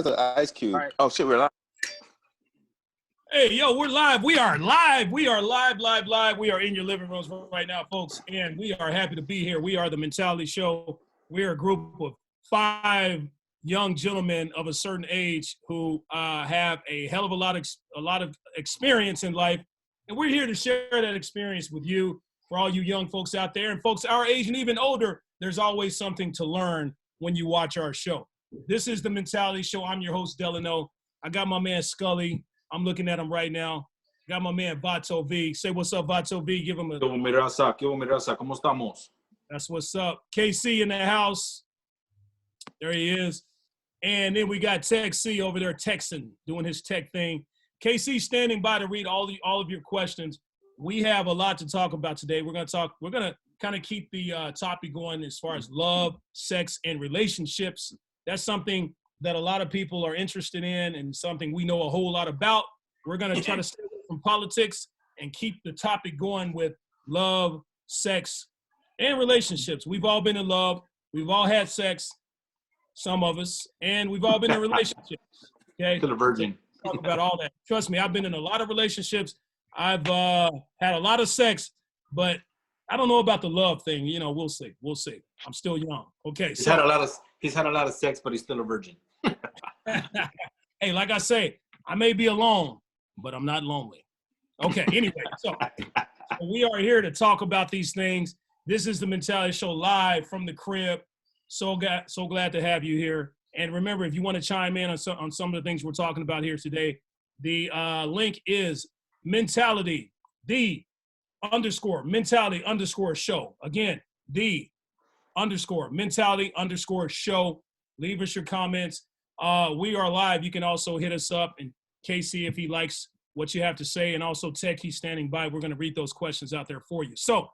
The ice cube. Right. Oh shit, we're live. Hey, yo, we're live. We are live. We are live. We are in your living rooms right now, folks, and we are happy to be here. We are the Mentality Show. We're a group of 5 young gentlemen of a certain age who have a hell of a lot of experience in life, and we're here to share that experience with you. For all you young folks out there and folks our age and even older, there's always something to learn when you watch our show. This is the Mentality Show. I'm your host, Delano. I got my man Scully. I'm looking at him right now. Got my man Vato V. Say what's up, Vato V. Give him a... ¿Qué hubo, mi raza? ¿Cómo estamos? That's what's up. KC in the house. There he is. And then we got Tech C over there texting, doing his tech thing. KC standing by to read all of your questions. We have a lot to talk about today. We're going to kind of keep the topic going as far as love, sex, and relationships. That's something that a lot of people are interested in and something we know a whole lot about. We're going to try to stay away from politics and keep the topic going with love, sex, and relationships. We've all been in love. We've all had sex, some of us, and we've all been in relationships. Okay? To the virgin. So talk about all that. Trust me, I've been in a lot of relationships. I've had a lot of sex, but I don't know about the love thing. You know, we'll see. We'll see. I'm still young. Okay. He's had a lot of sex, but he's still a virgin. Hey, like I say, I may be alone, but I'm not lonely. Okay. Anyway, so we are here to talk about these things. This is the Mentality Show live from the crib. So glad to have you here. And remember, if you want to chime in on some of the things we're talking about here today, the link is mentality _mentality_show. Again, mentality_show. Leave us your comments. We are live. You can also hit us up and KC if he likes what you have to say, and also Tech, he's standing by. We're going to read those questions out there for you. So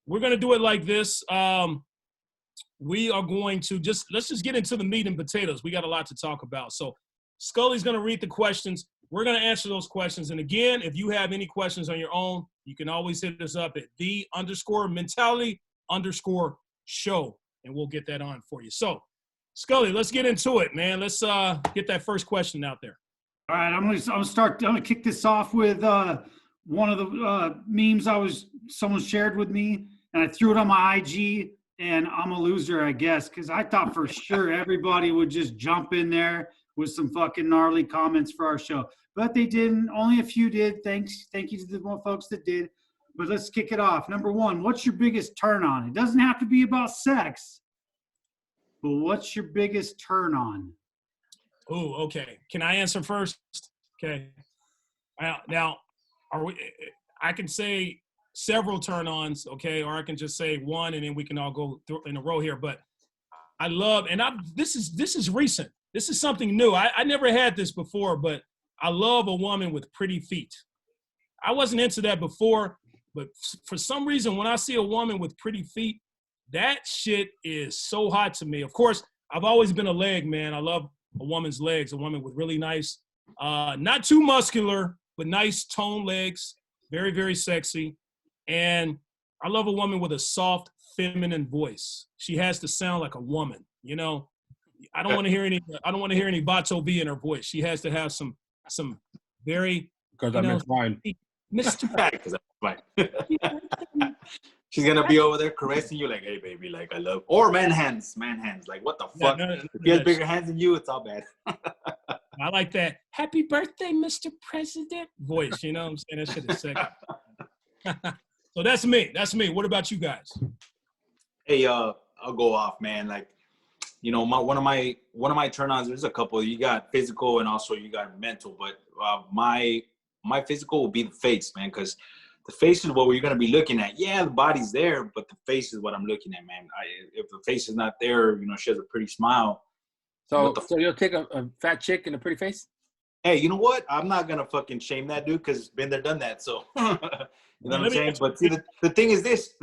we're going to do it like this. We are going to let's just get into the meat and potatoes. We got a lot to talk about. So Scully's going to read the questions. We're going to answer those questions. And again, if you have any questions on your own, you can always hit us up at _mentality_show, and we'll get that on for you. So, Scully, let's get into it, man. Let's get that first question out there. All right, I'm gonna kick this off with one of the memes someone shared with me, and I threw it on my IG, and I'm a loser, I guess, because I thought for sure everybody would just jump in there with some fucking gnarly comments for our show. But they didn't. Only a few did. Thank you to the one folks that did. But let's kick it off. Number 1, what's your biggest turn on? It doesn't have to be about sex, but what's your biggest turn on? Oh, okay. Can I answer first? Okay. Now, I can say several turn-ons, okay, or I can just say one, and then we can all go through in a row here. But I love, and this is recent. This is something new. I never had this before, but I love a woman with pretty feet. I wasn't into that before, but for some reason, when I see a woman with pretty feet, that shit is so hot to me. Of course, I've always been a leg man. I love a woman's legs, a woman with really nice, not too muscular, but nice toned legs, very, very sexy. And I love a woman with a soft, feminine voice. She has to sound like a woman, you know? I don't want to hear any Vato V in her voice. She has to have some very, Because I'm fine. Mr. Because I'm fine. She's gonna be over there caressing you like, hey baby, like I love, or man hands, like what the fuck? If he has bigger hands than you, it's all bad. I like that happy birthday, Mr. President voice, you know what I'm saying? That shit is sexy. So that's me. What about you guys? Hey, I'll go off, man. Like, you know, one of my turn-ons, there's a couple. You got physical and also you got mental, but my physical will be the face, man, because the face is what we're gonna be looking at. Yeah, the body's there, but the face is what I'm looking at, man. If the face is not there, you know, she has a pretty smile. So you'll take a fat chick and a pretty face? Hey, you know what? I'm not gonna fucking shame that dude because been there, done that. So you know what I'm saying? But see, the thing is this.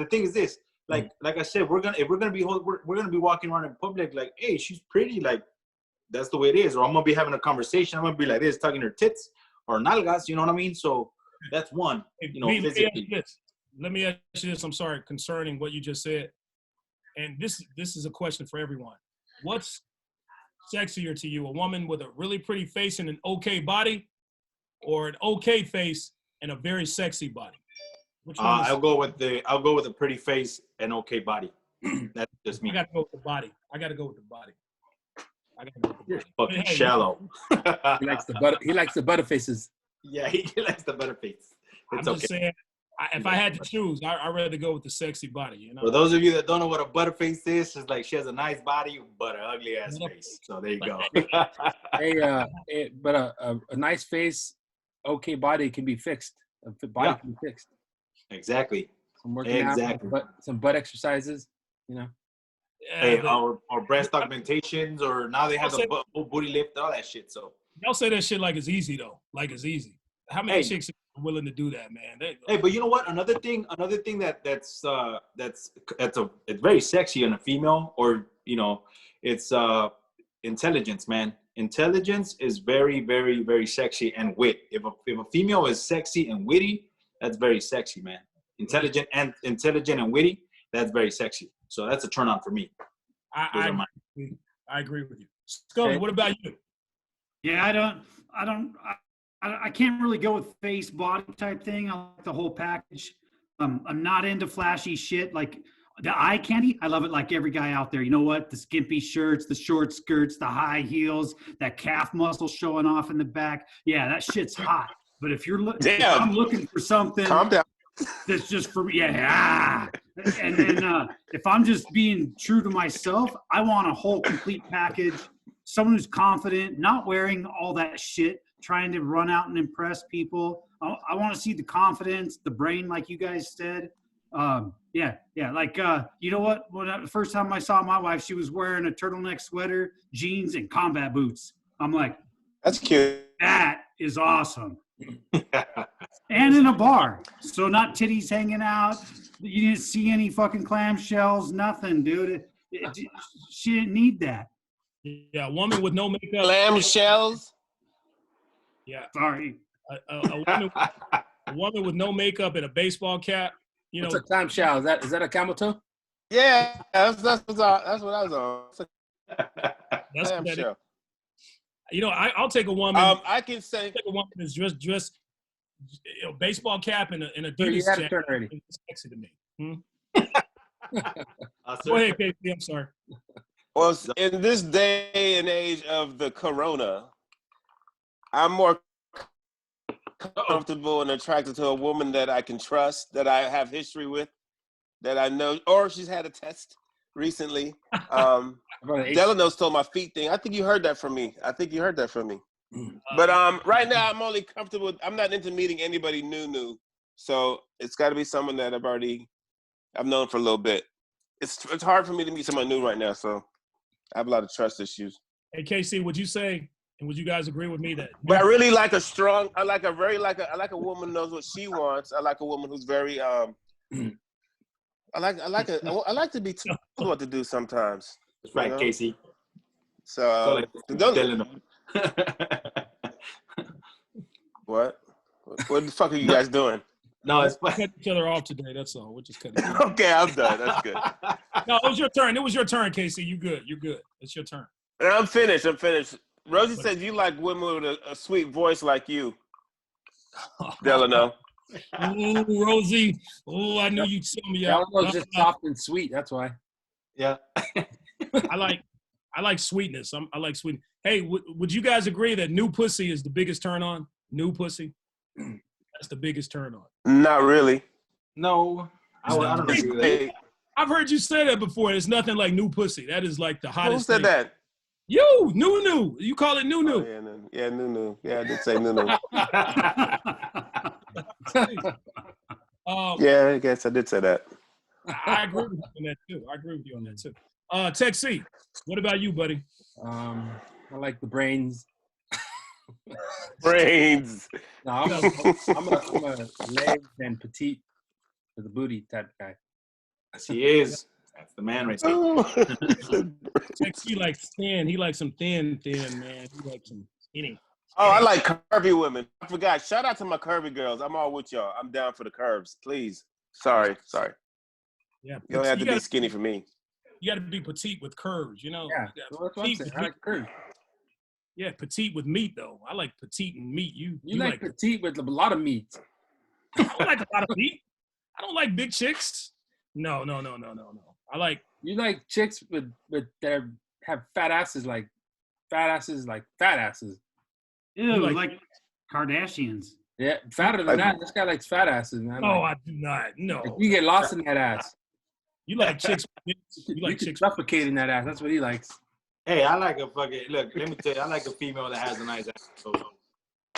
Like I said, we're gonna be walking around in public like, hey, she's pretty. Like that's the way it is. Or I'm gonna be having a conversation. I'm gonna be like this, tugging her tits or nalgas. You know what I mean? So that's one. You know, physically. Let me ask you this. I'm sorry, concerning what you just said, and this is a question for everyone. What's sexier to you? A woman with a really pretty face and an okay body, or an okay face and a very sexy body? Which one is- I'll go with a pretty face and okay body. That's just me. I gotta go with the body. I gotta go with the body. Fucking Hey, shallow. He likes the butter faces. Yeah, he likes the better face. It's I'm okay. just saying, if I had to choose, I'd rather go with the sexy body. You know. For those of you that don't know what a butterface is, it's like she has a nice body but an ugly ass face. So there you go. But a nice face, okay body can be fixed. A body can be fixed. Exactly. Some working out, some butt exercises, you know. Hey, or breast augmentations, or now they have the full booty lift, all that shit. So y'all say that shit like it's easy though. Like it's easy. How many chicks are willing to do that, man? Hey, but you know what? Another thing that's very sexy in a female, or you know, it's intelligence, man. Intelligence is very, very, very sexy, and wit. If a female is sexy and witty, that's very sexy, man. Intelligent and witty, that's very sexy. So that's a turn on for me. I agree with you. Scully, what about you? Yeah, I can't really go with face body type thing. I like the whole package. I'm not into flashy shit like the eye candy. I love it like every guy out there. You know what? The skimpy shirts, the short skirts, the high heels, that calf muscle showing off in the back. Yeah, that shit's hot. But if I'm looking for something, calm down. That's just for me. Yeah. And then if I'm just being true to myself, I want a whole complete package. Someone who's confident, not wearing all that shit, trying to run out and impress people. I want to see the confidence, the brain, like you guys said. Yeah. Like, you know what? The first time I saw my wife, she was wearing a turtleneck sweater, jeans, and combat boots. I'm like, that's cute. That is awesome. And in a bar. So not titties hanging out. You didn't see any fucking clamshells, nothing, dude. She didn't need that. Yeah, a woman with no makeup. Clamshells? Yeah. Sorry. A woman with no makeup and a baseball cap. You know. What's a clamshell? Is that a camel toe? Yeah, that's what I was on. That's what that is. You know, I'll take a woman. I can say take a woman that's dressed, you know, baseball cap and a Adidas jacket. It's sexy to me. Go ahead, KP. I'm sorry. Well, in this day and age of the corona, I'm more comfortable and attracted to a woman that I can trust, that I have history with, that I know, or she's had a test recently. Delano stole my feet thing. I think you heard that from me. But right now, I'm only comfortable. I'm not into meeting anybody new. So it's got to be someone that I've known for a little bit. It's hard for me to meet someone new right now. So I have a lot of trust issues. Hey, KC, would you say, and would you guys agree with me that? But I really like I like a woman who knows what she wants. I like a woman who's very, I like to be told what to do sometimes. That's right, Casey. So What the fuck are you guys doing? No, it's cut each other off today. That's all. We're just cutting. Okay, I'm done. That's good. No, it was your turn. It was your turn, Casey. You good? You're good. It's your turn. And I'm finished. Rosie said you like women with a sweet voice like you, Delano. Oh, Rosie. Oh, I knew you'd sell me out. Delano's just soft and sweet. That's why. Yeah. I like sweetness. I like sweetness. Hey, would you guys agree that new pussy is the biggest turn on? New pussy? That's the biggest turn on. Not really. No. I don't agree with that. I've heard you say that before. There's nothing like new pussy. That is like the hottest thing. Who said that? You, new. You call it new. Oh, yeah, new. Yeah, I did say new. Yeah, I guess I did say that. I agree with you on that too. Tech C, what about you, buddy? I like the brains. Brains. No, I'm a legs and petite for the booty type guy. Yes, he is. That's the man right there. Tech C likes thin. He likes some thin, man. He likes some skinny. Oh, I like curvy women. I forgot. Shout out to my curvy girls. I'm all with y'all. I'm down for the curves. Please. Sorry. Yeah. You don't have to be skinny for me. got to be petite with curves, you know. Yeah, You well, that's what I'm saying. I like curves. Yeah, petite with meat though. I like petite and meat. You like petite with a lot of meat. I don't like a lot of meat. I don't like big chicks. No. I like. You like chicks with that have fat asses like fat asses. Ew, like- like Kardashians. Yeah, fatter than that. This guy likes fat asses, man. No, Like, I do not. No. you get lost in that ass. You like chicks. You like can chicks. suffocate in that ass. That's what he likes. Hey, I like a fucking look. Let me tell you, I like a female that has a nice ass. So,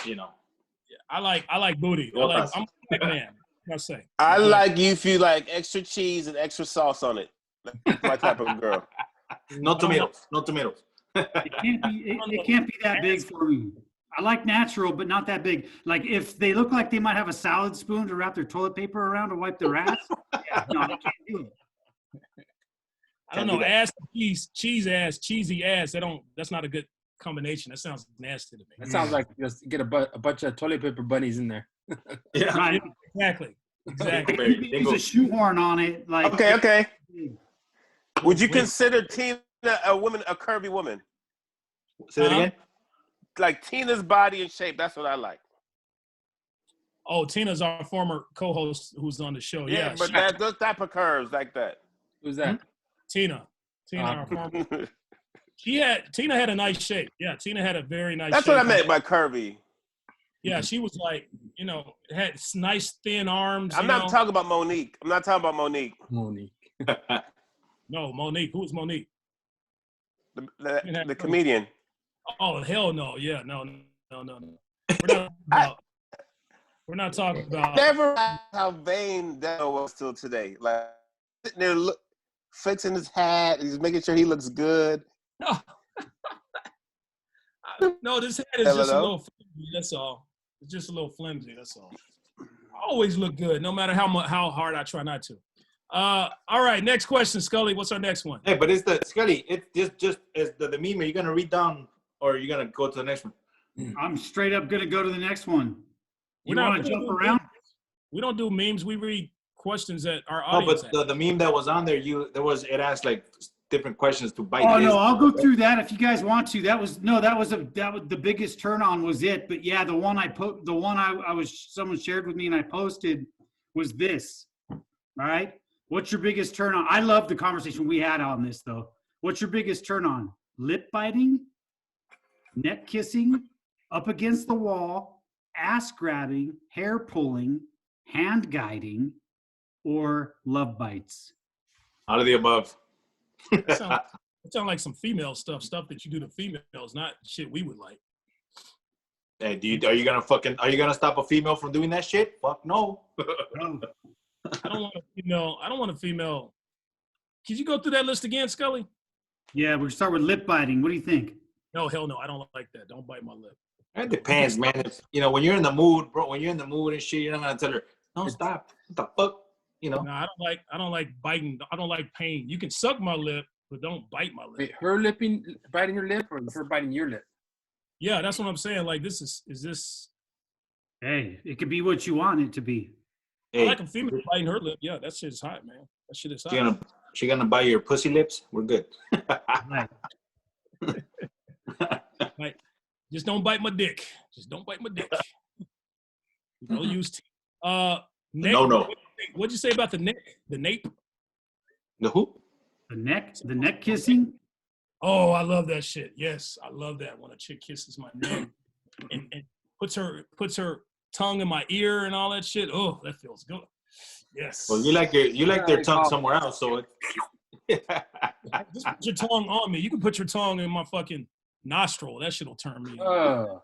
you know. Yeah, I like booty. I'm a big man. I say. I like you if you like extra cheese and extra sauce on it. That's my type of girl. No tomatoes. No tomatoes. It can't be that big for me. I like natural, but not that big. Like if they look like they might have a salad spoon to wrap their toilet paper around to wipe their ass, no, I can't do it. I don't know. Ass, cheese ass, cheesy ass. That's not a good combination. That sounds nasty to me. That sounds like just get a bunch of toilet paper bunnies in there. Yeah. Right. Exactly. Use a shoehorn on it. Like Okay. Would you consider Tina a curvy woman? Say that again? Like Tina's body and shape. That's what I like. Oh, Tina's our former co-host who's on the show. Yeah, but those type of curves like that. Who's that? Tina, our former. Tina had a nice shape. Yeah, Tina had a very nice That's shape. what I meant by curvy. Yeah, she was like, had nice thin arms. I'm not talking about Monique. Monique. No, Monique. Who is Monique? The comedian. Oh, hell no. Yeah, no. We're not talking about. Never how vain Dell was till today. Like sitting there fixing his hat. He's making sure he looks good. No, this hat is just a little flimsy. That's all. It's just a little flimsy. That's all. I always look good, no matter how hard I try not to. All right, next question, Scully. What's our next one? Hey, but it's the Scully. It's just as the meme. Are you gonna read down or are you gonna go to the next one? I'm straight up gonna go to the next one. You want to jump around? We don't do memes. We read questions that our audience. No, but the meme that was on there, it asked like different questions to bite. Oh no, I'll go through that if you guys want to. That was the biggest turn on was it. But yeah, the one someone shared with me and I posted was this. All right. What's your biggest turn on? I love the conversation we had on this though. What's your biggest turn on? Lip biting, neck kissing, up against the wall, ass grabbing, hair pulling, hand guiding, or love bites? Out of the above. It sounds like some female stuff that you do to females, not shit we would like. Hey, are you gonna stop a female from doing that shit? Fuck no. I don't want a female. Could you go through that list again, Scully? Yeah, we'll start with lip biting. What do you think? No, hell no. I don't like that. Don't bite my lip. It depends, man. When you're in the mood, bro, when you're in the mood and shit, you're not gonna tell her, no, stop. What the fuck? No, I don't like biting. I don't like pain. You can suck my lip, but don't bite my lip. Wait, her biting your lip or her biting your lip? Yeah, that's what I'm saying. Like is this? Hey, it could be what you want it to be. Hey, I like a female biting her lip. Yeah, that shit's hot, man. That shit is hot. She gonna bite your pussy lips? We're good. Like, just don't bite my dick. Just don't bite my dick. Don't use teeth. Neck, No. What'd you say about the neck? The nape? The who? The neck kissing? Oh, I love that shit. Yes, I love that when a chick kisses my neck and puts her tongue in my ear and all that shit. Oh, that feels good. Yes. Well, you like their tongue somewhere else, so just put your tongue on me. You can put your tongue in my fucking nostril. That shit'll turn me. Oh.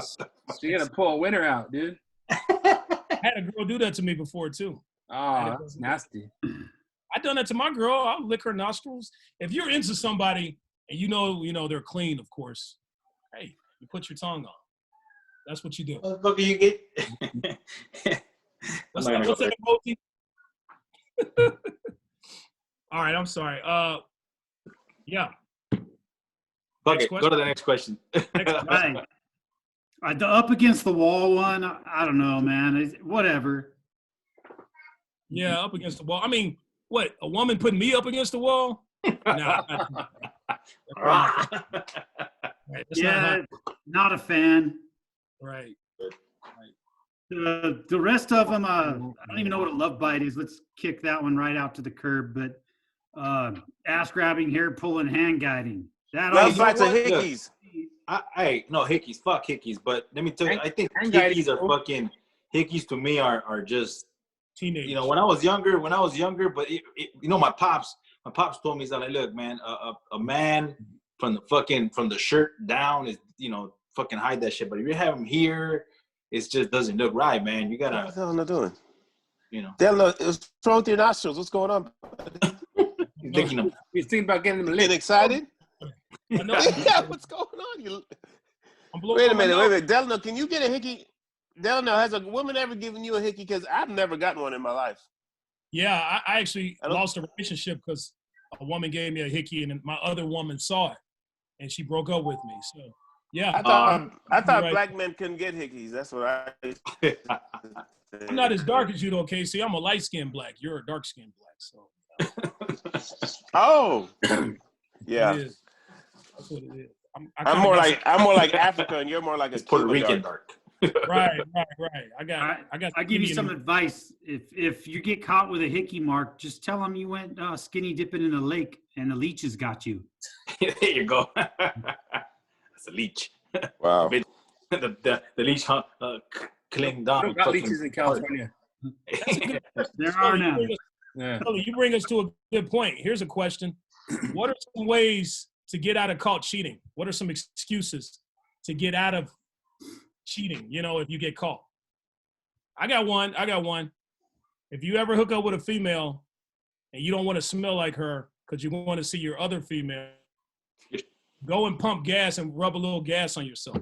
So you gotta pull a winner out, dude. I had a girl do that to me before too. Oh, that's nasty. I done that to my girl. I'll lick her nostrils. If you're into somebody and you know they're clean, of course, hey, you put your tongue on. That's what you do. what the fuck you get? What's that emoji? All right, I'm sorry. Yeah. Fuck it. Go to the next question. Right. The up against the wall one, I don't know, man. Whatever. Yeah, up against the wall. I mean, What, a woman putting me up against the wall? Nah. Right, Yeah, not a fan. Right. The rest of them, I don't even know what a love bite is. Let's kick that one right out to the curb. But ass grabbing, hair pulling, hand guiding. That Love also, bites are hickeys. No, hickeys, fuck hickeys. But let me tell you, I think Hand hickeys guiding, are fucking, hickeys to me are just, Teenage. you know, when I was younger, but you know, my pops told me, he's like, look, man, a man from the shirt down is, you know, fucking hide that shit. But if you have him here, it just doesn't look right, man. You What the gotta, hell am I doing? you know. What's wrong with your nostrils? What's going on? He's thinking of, He's thinking about getting them Getting licked. excited? I know. Yeah, what's going on? I'm blowing Wait a my minute, nose. Delano, can you get a hickey? Delano, has a woman ever given you a hickey? Because I've never gotten one in my life. Yeah, I actually I don't- lost a relationship because a woman gave me a hickey and my other woman saw it and she broke up with me. So yeah, I thought right. black men couldn't get hickeys. That's what I. I'm not as dark as you though, Casey. I'm a light-skinned black. You're a dark-skinned black. So Oh, yeah. it is. That's what it is. I'm more like Africa, and you're more like a it's Puerto Cuban Rican dark. right. I got. I give you some advice. If you get caught with a hickey mark, just tell them you went skinny dipping in a lake and the leeches got you. There you go. That's a leech. Wow. The leech cling down. Don't got leeches in California. There are now. Yeah. Kelly, you bring us to a good point. Here's a question: what are some ways to get out of caught cheating? What are some excuses to get out of cheating? You know, if you get caught. I got one. If you ever hook up with a female and you don't want to smell like her because you want to see your other female, go and pump gas and rub a little gas on yourself.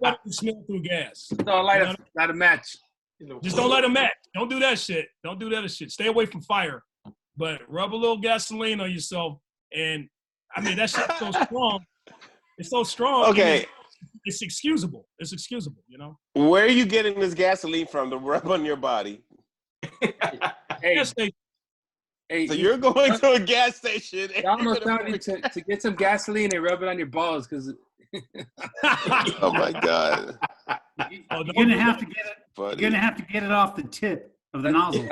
Nobody can smell through gas. No, light a match. Just don't let them match. Don't do that shit. Stay away from fire. But rub a little gasoline on yourself. And I mean, that shit's so strong. It's so strong. Okay. It's excusable. It's excusable, you know? Where are you getting this gasoline from to rub on your body? Hey, Yes, they- hey, So you're going to a gas station. And I'm you're almost gonna telling you to get some gasoline and rub it on your balls because Oh my God. Oh, You're gonna have to get it. Buddy. You're gonna have to get it off the tip of the nozzle.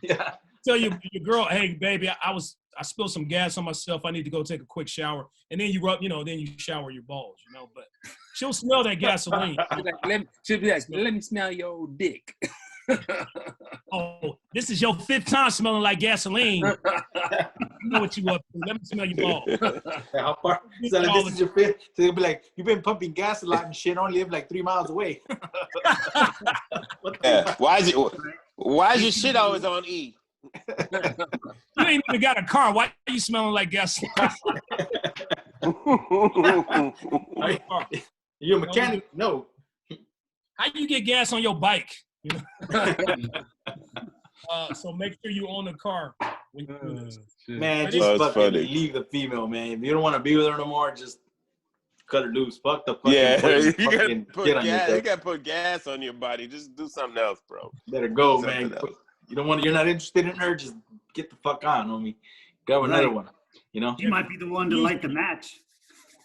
Yeah. tell your girl, hey, baby, I spilled some gas on myself. I need to go take a quick shower. And then you rub, then you shower your balls, But she'll smell that gasoline. she'll be like, let me smell your old dick. Oh, this is your 5th time smelling like gasoline. You know what you up to. Let me smell your balls. How far? So this is your 5th. So they'll be like, you've been pumping gas a lot and shit. Only live like 3 miles away. Yeah. Why is your shit always on E? You ain't even got a car. Why are you smelling like gasoline? You a mechanic? No. How you get gas on your bike? So make sure you own a car when you do this. Man, It just is fucking funny. leave the female, man. If you don't want to be with her no more, just cut her loose. Fuck the fucking Yeah, place. you gotta Fucking put get on gas. yourself. You gotta put gas on your body. Just do something else, bro. Let her go, Something man. else. You're not interested in her, just get the fuck on, homie. Grab another one. You might be the one to light the match.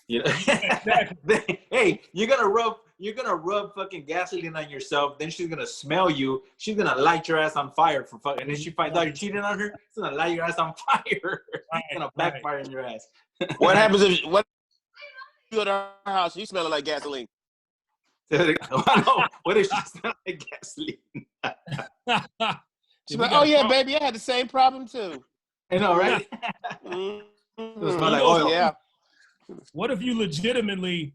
You know? Hey, you're gonna rub fucking gasoline on yourself, then she's gonna smell you, she's gonna light your ass on fire for fucking, and then she finds out you're cheating on her, it's gonna light your ass on fire. It's gonna backfire in your ass. What happens if you go to her house? You smelling like gasoline. What if she smells like gasoline? She's like, oh yeah, baby, I had the same problem too. I know, right? Mhm. It smell like oil. Yeah. What if you legitimately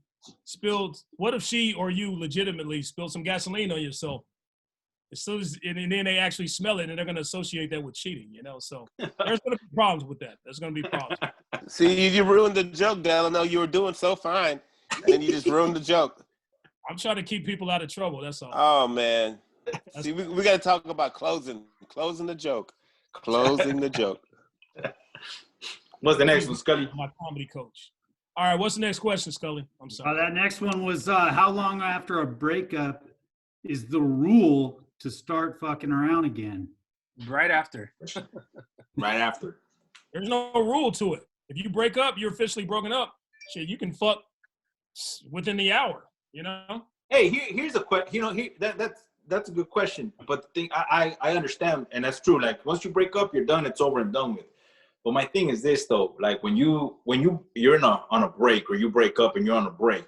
what if she or you legitimately spilled some gasoline on yourself? As soon as, and then they actually smell it and they're going to associate that with cheating, So there's going to be problems with that. There's going to be problems. See, you ruined the joke, Delano. You were doing so fine, and you just ruined the joke. I'm trying to keep people out of trouble. That's all. Oh man. See, we got to talk about closing the joke. Closing the joke. What's the next one, Scully? My comedy coach. All right, what's the next question, Scully? I'm sorry. That next one was how long after a breakup is the rule to start fucking around again? Right after. Right after. There's no rule to it. If you break up, you're officially broken up. Shit, you can fuck within the hour, you know? Hey, here's a question. You know, that's a good question. But the thing, I understand, and that's true. Like, once you break up, you're done. It's over and done with. But my thing is this, though. Like, when you're on a break, or you break up and you're on a break,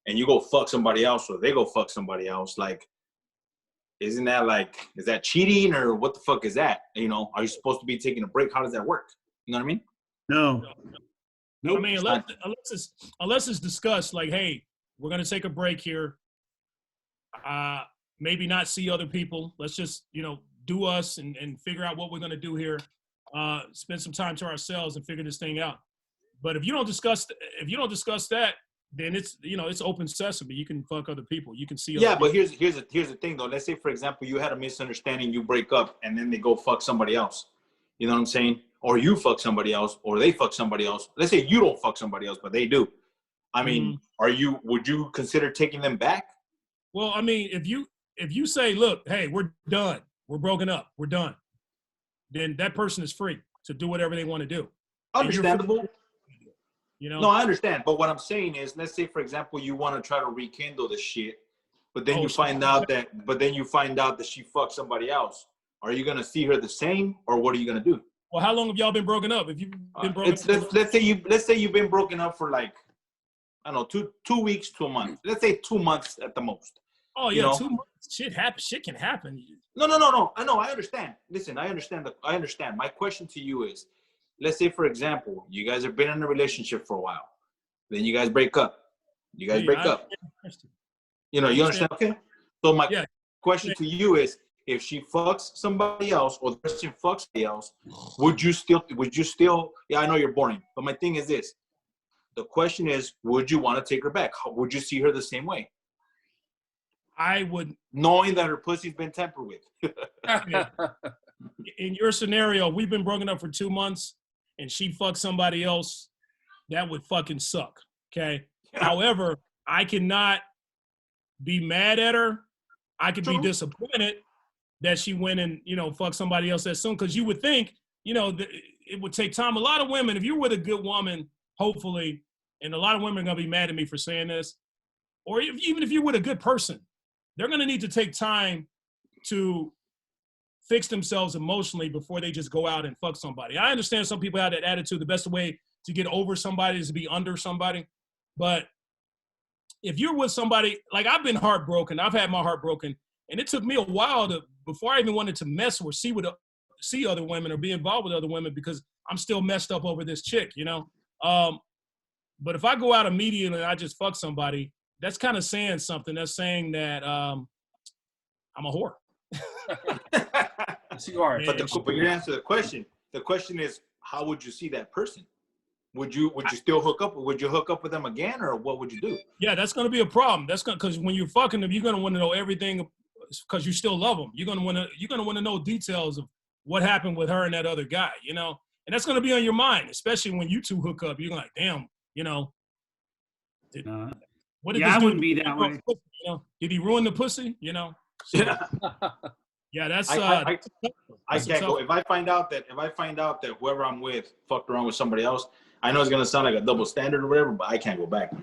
and you go fuck somebody else, or they go fuck somebody else, like, isn't that like, is that cheating, or what the fuck is that? You know, are you supposed to be taking a break? How does that work? You know what I mean? No. Nope, I mean, unless it's discussed, like, hey, we're gonna take a break here. Maybe not see other people. Let's just, do us and figure out what we're gonna do here. Spend some time to ourselves and figure this thing out. But if you don't discuss that, then it's open sesame. You can fuck other people. You can see. Yeah, but here's the thing though. Let's say, for example, you had a misunderstanding, you break up, and then they go fuck somebody else. You know what I'm saying? Or you fuck somebody else, or they fuck somebody else. Let's say you don't fuck somebody else, but they do. I mean, would you consider taking them back? Well, I mean, if you say, look, hey, we're done, we're broken up, we're done, then that person is free to do whatever they want to do. Understandable. No, I understand. But what I'm saying is, let's say, for example, you want to try to rekindle the shit, but then you find out that she fucked somebody else. Are you gonna see her the same, or what are you gonna do? Well, how long have y'all been broken up? If you've been broken up, let's say you've been broken up for like, I don't know, two weeks to a month. Let's say 2 months at the most. Oh yeah, 2 months. Shit happens. Shit can happen. No. I know. I understand. Listen, I understand. My question to you is, let's say, for example, you guys have been in a relationship for a while, then you guys break up. You understand? Okay. So my question to you is, if she fucks somebody else, or the person fucks somebody else, would you still? Yeah, I know you're boring, but my thing is this. The question is, would you want to take her back? Would you see her the same way? I would. Knowing that her pussy's been tampered with. In your scenario, we've been broken up for 2 months, and she fucked somebody else. That would fucking suck. Okay. Yeah. However, I cannot be mad at her. I could be disappointed that she went and, fucked somebody else that soon. Because you would think, it would take time. A lot of women, if you're with a good woman, hopefully, and a lot of women are going to be mad at me for saying this, or even if you're with a good person, they're going to need to take time to fix themselves emotionally before they just go out and fuck somebody. I understand some people have that attitude. The best way to get over somebody is to be under somebody. But if you're with somebody, like I've been heartbroken, I've had my heart broken, and it took me a while before I even wanted to mess or see other women or be involved with other women, because I'm still messed up over this chick, But if I go out immediately and I just fuck somebody, that's kind of saying something. That's saying that I'm a whore. Yes, you are. But you answer the question. The question is, how would you see that person? Would you still hook up? Would you hook up with them again, or what would you do? Yeah, that's going to be a problem. Because when you're fucking them, you're going to want to know everything, because you still love them. You're going to want to know details of what happened with her and that other guy, And that's going to be on your mind, especially when you two hook up. You're like, damn, what did this I do? wouldn't be that way. Did he ruin the pussy? So, yeah, that's I can't go. If I find out that whoever I'm with fucked around with somebody else, I know it's gonna sound like a double standard or whatever, but I can't go back.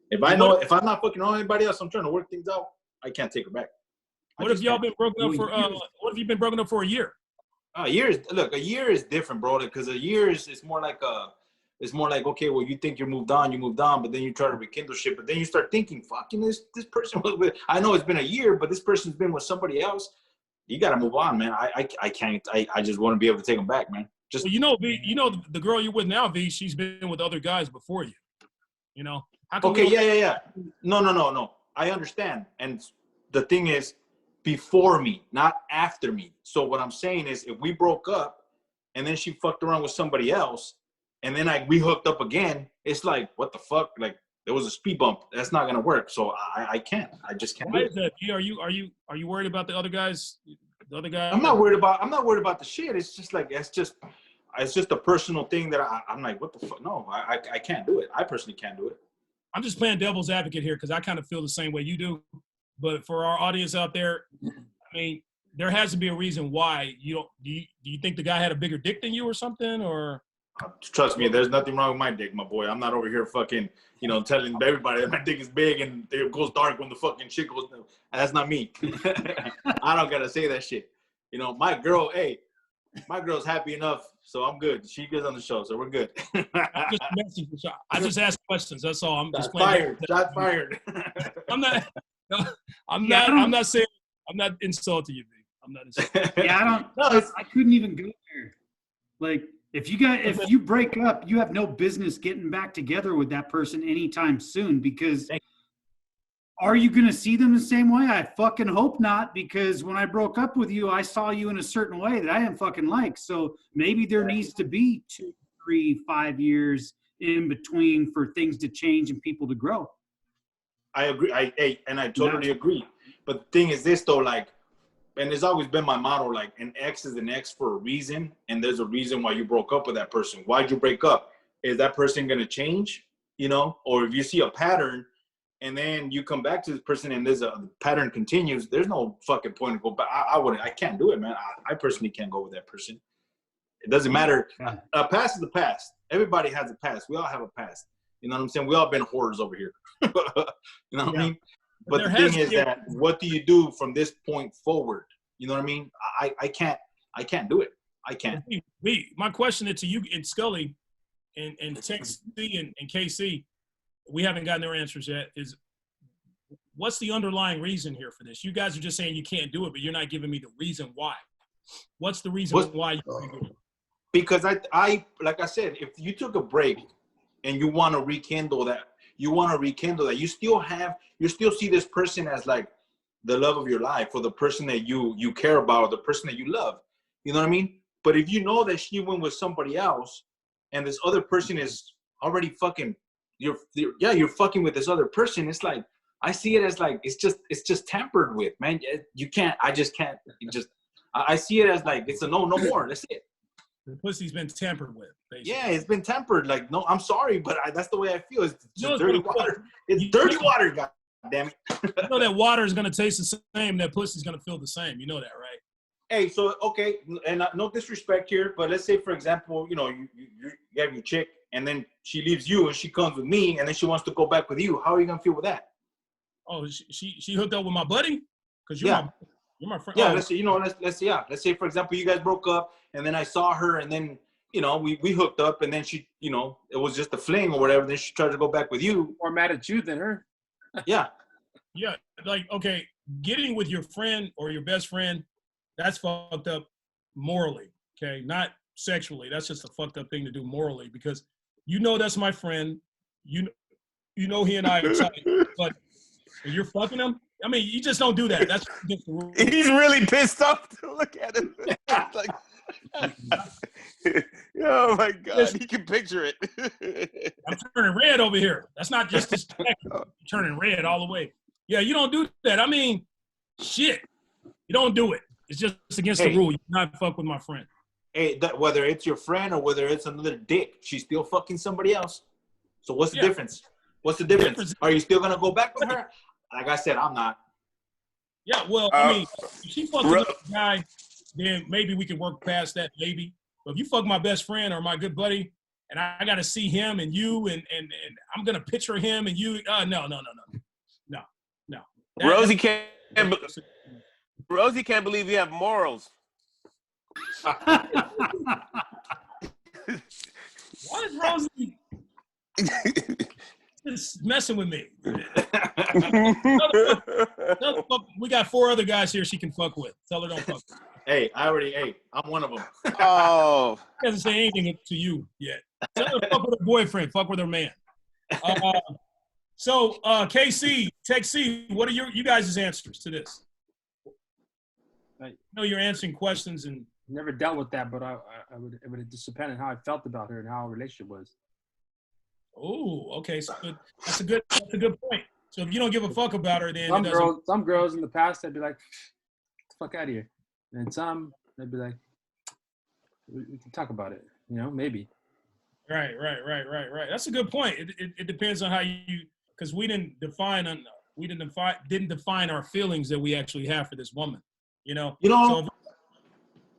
If I'm not fucking around with anybody else, I'm trying to work things out, I can't take her back. What if y'all been broken up for? What if you've been broken up for a year? A year is different, bro. Because a year is more like okay, well, you think you moved on, but then you try to rekindle shit, but then you start thinking, fucking this person was with. I know it's been a year, but this person's been with somebody else. You got to move on, man. I can't. I just want to be able to take them back, man. Just well, V, the girl you're with now, V, she's been with other guys before you. Okay, yeah. No. I understand. And the thing is, before me, not after me. So what I'm saying is, if we broke up and then she fucked around with somebody else, and then we hooked up again, it's like, what the fuck? Like, there was a speed bump. That's not gonna work. So I can't. I just can't. Why is that? Are you worried about the other guys? The other guy? I'm not worried about the shit. It's just like it's just a personal thing that I'm like, what the fuck? No, I can't do it. I personally can't do it. I'm just playing devil's advocate here because I kind of feel the same way you do. But for our audience out there, I mean, there has to be a reason why you don't. Do you think the guy had a bigger dick than you or something, or? Trust me, there's nothing wrong with my dick, my boy. I'm not over here fucking, telling everybody that my dick is big and it goes dark when the fucking shit goes. That's not me. I don't gotta say that shit. My girl's happy enough, so I'm good. She gets on the show, so we're good. I just ask questions. That's all. I'm just fired. Shot fired. I'm not. I'm not saying. I'm not insulting you, babe. I'm not insulting. Yeah, I couldn't even go there. Like, if you break up, you have no business getting back together with that person anytime soon, because are you going to see them the same way? I fucking hope not, because when I broke up with you, I saw you in a certain way that I didn't fucking like. So maybe there needs to be 2, 3, 5 years in between for things to change and people to grow. I agree. I totally agree. But the thing is this though, like, and it's always been my motto, like, an ex is an ex for a reason, and there's a reason why you broke up with that person. Why'd you break up? Is that person going to change? Or if you see a pattern and then you come back to this person and there's a pattern continues, there's no fucking point to go back. I can't do it, man. I personally can't go with that person. It doesn't matter. A past is the past. Everybody has a past. We all have a past. You know what I'm saying? We all been whores over here. You know what I mean? But the thing is that, what do you do from this point forward? You know what I mean? I can't do it. I can't. My question is to you and Scully and Tex C and KC, we haven't gotten their answers yet, is what's the underlying reason here for this? You guys are just saying you can't do it, but you're not giving me the reason why. What's the reason why you can't do it? Because I like I said, if you took a break and you want to rekindle that, you still see this person as like the love of your life, or the person that you care about, or the person that you love. You know what I mean? But if you know that she went with somebody else and this other person is already fucking, you're fucking with this other person, it's like, I see it as like, it's just tampered with, man. I see it as like, it's a no more. That's it. The pussy's been tampered with, basically. Yeah, it's been tempered. Like, no, I'm sorry, but that's the way I feel. It's just dirty water. It's dirty water, god damn it. You know that water is going to taste the same. That pussy's going to feel the same. You know that, right? Hey, so, okay, and no disrespect here, but let's say, for example, you have your chick, and then she leaves you, and she comes with me, and then she wants to go back with you. How are you going to feel with that? Oh, she hooked up with my buddy? Because you're my friend. Yeah, oh. let's say, for example, you guys broke up, and then I saw her, and then, we hooked up, and then she, it was just a fling or whatever. Then she tried to go back with you. More mad at you than her. Yeah. Yeah, like, okay, getting with your friend or your best friend, that's fucked up morally, okay? Not sexually. That's just a fucked up thing to do morally, because that's my friend. You know he and I are tight, but if you're fucking him, I mean, you just don't do that. That's against the rule. He's really pissed off to look at him. Like, oh my God, he can picture it. I'm turning red over here. That's not just this turning red all the way. Yeah, you don't do that. I mean, shit. You don't do it. It's just against the rule. You not fuck with my friend. Hey, whether it's your friend or whether it's another dick, she's still fucking somebody else. So what's the difference? What's the difference? Are you still gonna go back with her? Like I said, I'm not. Yeah, well, I mean, if she fucks another guy, then maybe we can work past that, maybe. But if you fuck my best friend or my good buddy, and I got to see him and you, and I'm going to picture him and you, no. Rosie can't believe you have morals. Why is Rosie just messing with me? We got 4 other guys here she can fuck with. Tell her don't fuck with. Hey, I'm one of them. Oh. She hasn't said anything to you yet. Tell her to fuck with her boyfriend, fuck with her man. So, KC, Tech C, what are you guys' answers to this? I know you're answering questions and never dealt with that, but it would just depend on how I felt about her and how our relationship was. Oh, okay. So that's a good point. So if you don't give a fuck about her, then some girls in the past, they'd be like, "Get the fuck out of here," and some they'd be like, "We can talk about it," maybe. Right. That's a good point. It depends on how you, because we didn't define our feelings that we actually have for this woman. You know. You know, So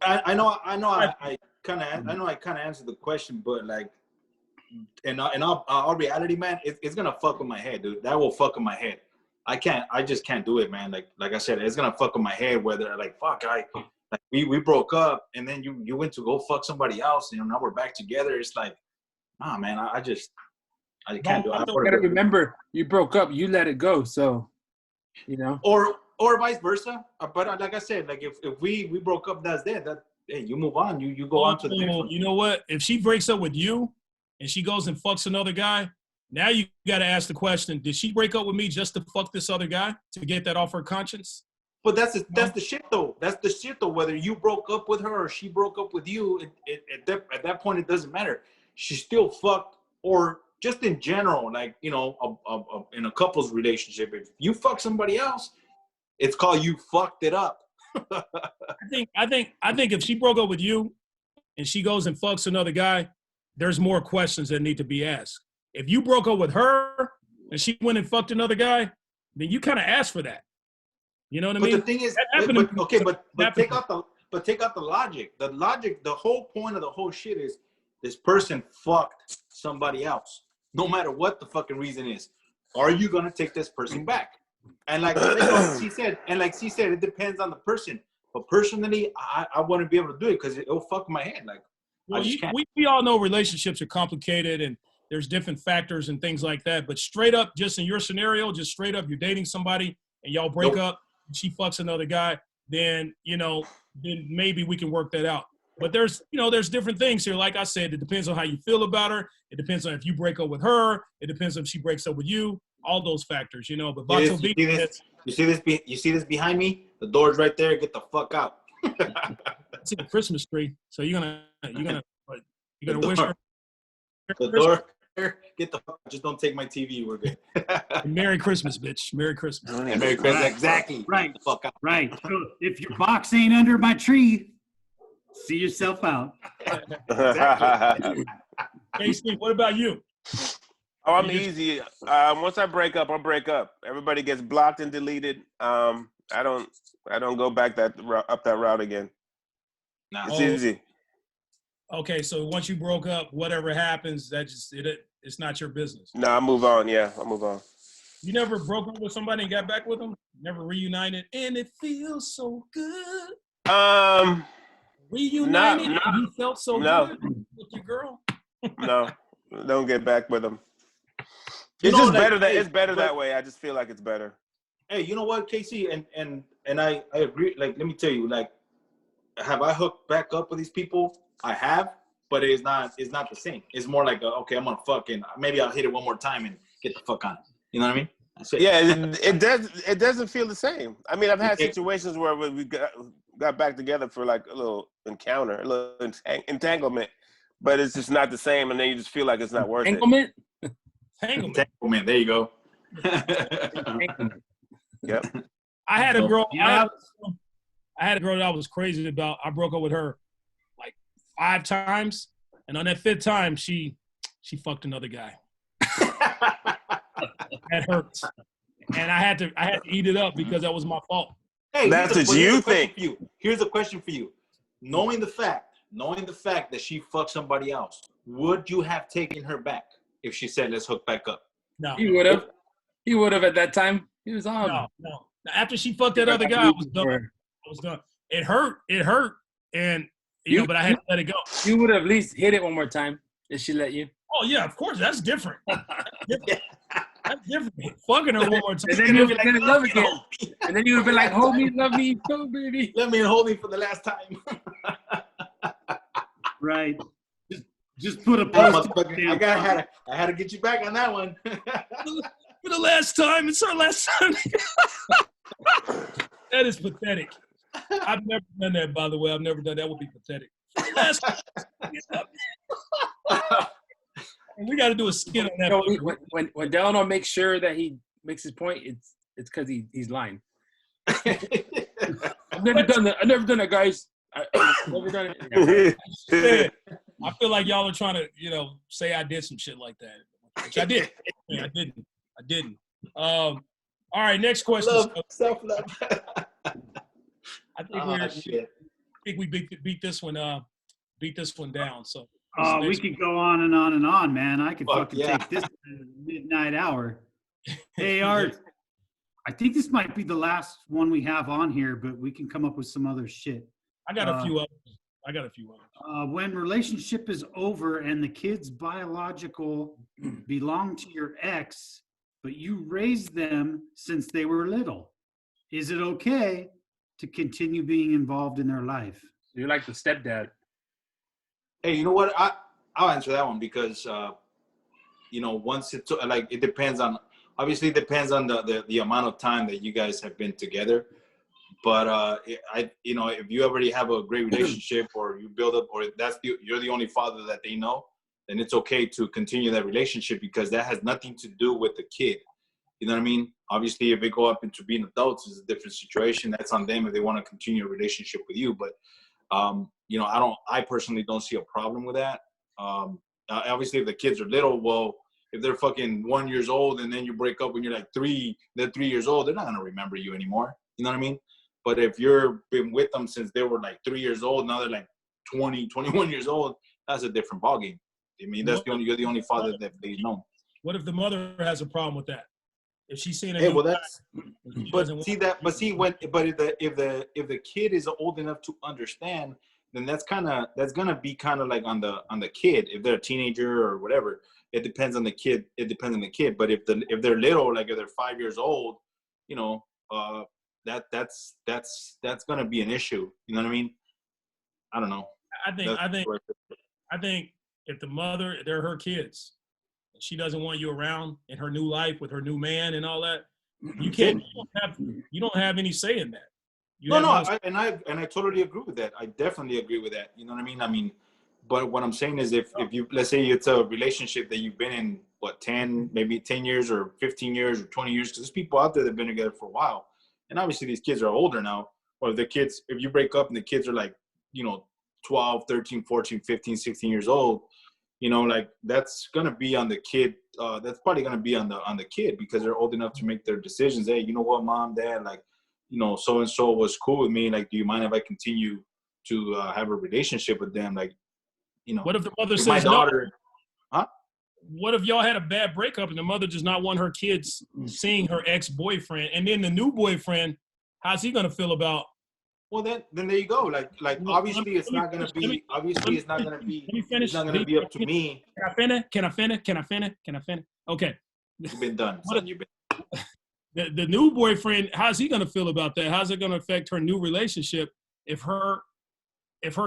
I know I kind of answered the question, but like, in all reality, man, it's gonna fuck with my head, dude. That will fuck with my head. I just can't do it, man. Like I said, it's gonna fuck with my head. Whether like, fuck, we broke up, and then you went to go fuck somebody else, and now we're back together. It's like, nah, man, I can't do it. You gotta remember, you broke up, you let it go, so you know. Or vice versa. But like I said, like if we broke up, that's it. That hey, you move on. You go on to the next one. You know what? If she breaks up with you, and she goes and fucks another guy, now you got to ask the question: did she break up with me just to fuck this other guy to get that off her conscience? But that's the shit though. That's the shit though. Whether you broke up with her or she broke up with you, at that point it doesn't matter. She still fucked, or just in general, like you know, in a couple's relationship, if you fuck somebody else, it's called you fucked it up. I think if she broke up with you, and she goes and fucks another guy, there's more questions that need to be asked. If you broke up with her and she went and fucked another guy, then you kind of asked for that. You know what I mean? But the thing is, but take out the logic. The logic, the whole point of the whole shit is this person fucked somebody else. No matter what the fucking reason is, are you gonna take this person back? And like she said, it depends on the person. But personally, I wouldn't be able to do it because it'll fuck my head. Like, well, we all know relationships are complicated and there's different factors and things like that. But straight up, just in your scenario, just straight up, you're dating somebody and y'all break up, and she fucks another guy, then maybe we can work that out. But there's different things here. Like I said, it depends on how you feel about her. It depends on if you break up with her. It depends on if she breaks up with you. All those factors, But you see this behind me? The door's right there. Get the fuck out. It's a Christmas tree, so you're gonna wish her the door. Get the fuck. Just don't take my TV. We're good. Merry Christmas, bitch. Merry Christmas. Merry Christmas. Exactly. Right. Get the fuck out. Right. So if your box ain't under my tree, see yourself out. Exactly. Hey, Steve, what about you? Oh, I'm easy. Once I break up, I'll break up. Everybody gets blocked and deleted. I don't go back up that route again. Nah. It's easy. Okay, so once you broke up, whatever happens, it's not your business. No, I move on. Yeah, I move on. You never broke up with somebody and got back with them? Never reunited, and it feels so good. Reunited, and you felt so good with your girl. No, don't get back with them. It's just better that way. I just feel like it's better. Hey, you know what, Casey, and I agree. Like, let me tell you, like, have I hooked back up with these people? I have, but it's not the same. It's more like, okay, I'm gonna fucking maybe I'll hit it one more time and get the fuck on it. You know what I mean? That's it. Yeah, it doesn't feel the same. I mean, I've had situations where we got back together for like a little encounter, a little entanglement, but it's just not the same, and then you just feel like it's not worth Entanglement? Entanglement. There you go. Yep. I had a girl that I was crazy about. I broke up with her like 5 times, and on that 5th time, she fucked another guy. That hurts, and I had to eat it up because that was my fault. Hey, that's what you think. Here's a question for you. Knowing the fact that she fucked somebody else, would you have taken her back if she said, "Let's hook back up"? No. He would have. He would have at that time. He was on. No. After she fucked that other guy, I was done. It hurt, and but I had to let it go. You would have at least hit it one more time if she let you. Oh yeah, of course. That's different. That's different. Fucking her one more time. And then you would have been in love again. And then you would have been like, hold me, love me, so baby. Let me hold me for the last time. Right. Just put a post. I had to get you back on that one. For the last time. It's our last time. That is pathetic. I've never done that, by the way. I've never done that. That would be pathetic. Last time. We got to do a skit on that. When Delano makes sure that he makes his point, it's because he's lying. I've never done that, guys. I've never done it. I feel like y'all are trying to, say I did some shit like that, which I did. I didn't. All right, next question. Self-love. I think we beat this one down. So we could go on and on and on, man. I could fucking yeah. take this to the midnight hour. Hey, Art, I think this might be the last one we have on here, but we can come up with some other shit. I got a few others. When relationship is over and the kids biological belong to your ex, but you raised them since they were little, is it okay to continue being involved in their life? You're like the stepdad. Hey, you know what? I'll answer that one because, once it's like, it depends on, obviously it depends on the amount of time that you guys have been together. But if you already have a great relationship or you build up, or you're the only father that they know, then it's okay to continue that relationship because that has nothing to do with the kid. You know what I mean? Obviously, if they go up into being adults, it's a different situation. That's on them if they want to continue a relationship with you. But I personally don't see a problem with that. Obviously, if the kids are little, well, if they're fucking 1 year old and then you break up when you're like 3, they're 3 years old, they're not gonna remember you anymore. You know what I mean? But if you've been with them since they were like 3 years old, now they're like 20, 21 years old, that's a different ballgame. I mean, you're the only father that they know. What if the mother has a problem with that? If she's seeing if the kid is old enough to understand, then that's gonna be kind of like on the kid. If they're a teenager or whatever, it depends on the kid. But if they're little, like if they're 5 years old, that's gonna be an issue. You know what I mean? I don't know. I think if the mother, they're her kids, and she doesn't want you around in her new life with her new man and all that, you don't have any say in that. I totally agree with that. I definitely agree with that. You know what I mean? But what I'm saying is if you, let's say it's a relationship that you've been in, 10 years or 15 years or 20 years, because there's people out there that have been together for a while. And obviously these kids are older now. Or if you break up and the kids are like, 12, 13, 14, 15, 16 years old, like that's going to be on the kid. That's probably going to be on the kid because they're old enough to make their decisions. Hey, you know what, mom, dad, like, so-and-so was cool with me. Like, do you mind if I continue to have a relationship with them? Like, what if the mother says my daughter, no? Huh? What if y'all had a bad breakup and the mother does not want her kids seeing her ex-boyfriend, and then the new boyfriend, how's he gonna feel about? Well, then there you go. Like obviously it's not gonna be up to me. Can I finish? Okay. You've been done. The new boyfriend, how's he gonna feel about that? How's it gonna affect her new relationship if her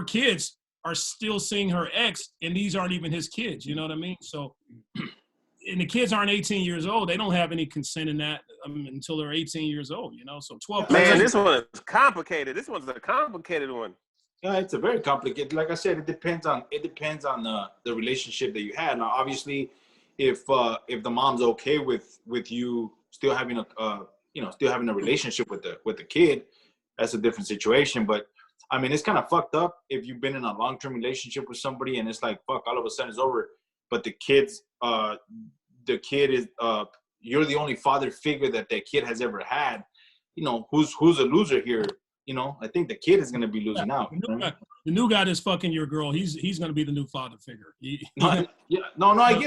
kids are still seeing her ex and these aren't even his kids? You know what I mean? So, and the kids aren't 18 years old. They don't have any consent in that until they're 18 years old, So 12. Man, this one is complicated. This one's a complicated one. Yeah, it's a very complicated. Like I said, it depends on the relationship that you had. Now, obviously, if the mom's okay with you still having a relationship with the kid, that's a different situation. But I mean, it's kind of fucked up if you've been in a long-term relationship with somebody and it's like, fuck, all of a sudden it's over. But the kid is, you're the only father figure that kid has ever had. Who's a loser here? I think the kid is going to be losing out. The new guy that's fucking your girl, he's going to be the new father figure. I get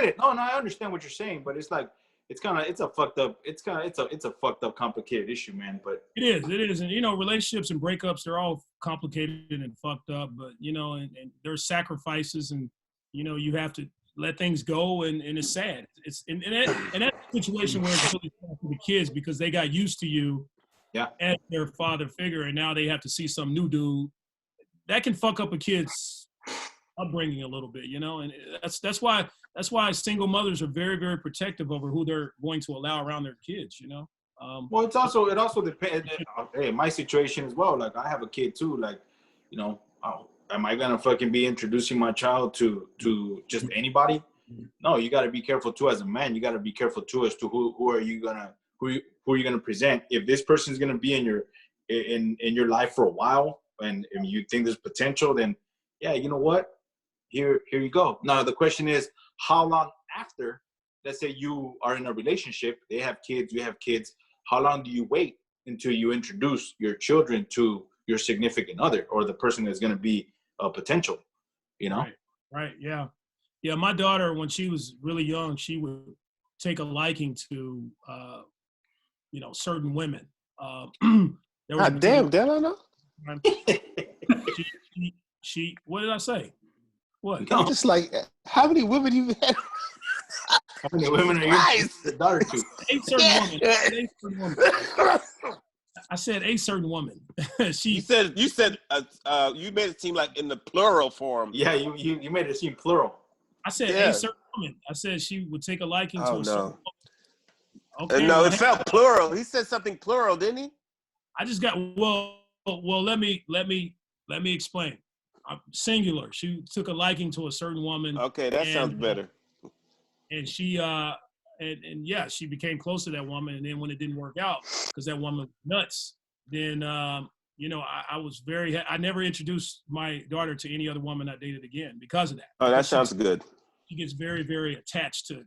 it. No, I understand what you're saying, but it's like, it's a fucked up, complicated issue, man. But it is. And, relationships and breakups, they're all complicated and fucked up, but, and there's sacrifices and, you have to let things go, and it's sad. It's and that situation where it's really sad for the kids because they got used to you as their father figure, and now they have to see some new dude. That can fuck up a kid's upbringing a little bit, and that's why single mothers are very, very protective over who they're going to allow around their kids. Well, it also depends. Hey, my situation as well. Like I have a kid too. Like, am I gonna fucking be introducing my child to just anybody? No, you got to be careful too as a man. You got to be careful too as to who are you gonna present. If this person is gonna be in your life for a while, and you think there's potential, then yeah, you know what? Here you go. Now the question is, how long after? Let's say you are in a relationship, they have kids, you have kids. How long do you wait until you introduce your children to your significant other or the person that's going to be a potential, you know? Right. Yeah. Yeah. My daughter, when she was really young, she would take a liking to, certain women. God damn, Delano. She, what did I say? What? I'm just like, how many women you had? How many women are your daughter to? A certain woman. I said a certain woman. You said you made it seem like in the plural form. Yeah, you made it seem plural. I said a certain woman. I said she would take a liking to a certain woman. Okay, no, it felt plural. He said something plural, didn't he? I just got well. Let me explain. Singular. She took a liking to a certain woman. Okay, that sounds better. And she she became close to that woman. And then when it didn't work out because that woman was nuts, then I was I never introduced my daughter to any other woman I dated again because of that. Oh, that sounds good. She gets very, very attached to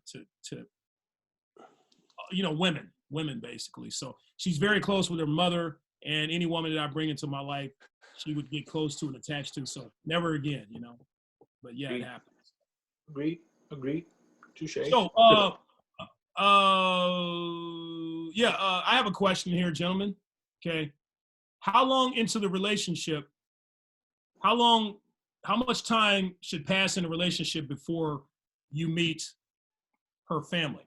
women basically. So she's very close with her mother, and any woman that I bring into my life, she would get close to and attached to. So never again, But yeah, it happens. Agreed. Touche. So, I have a question here, gentlemen. Okay, how long into the relationship? How much time should pass in a relationship before you meet her family?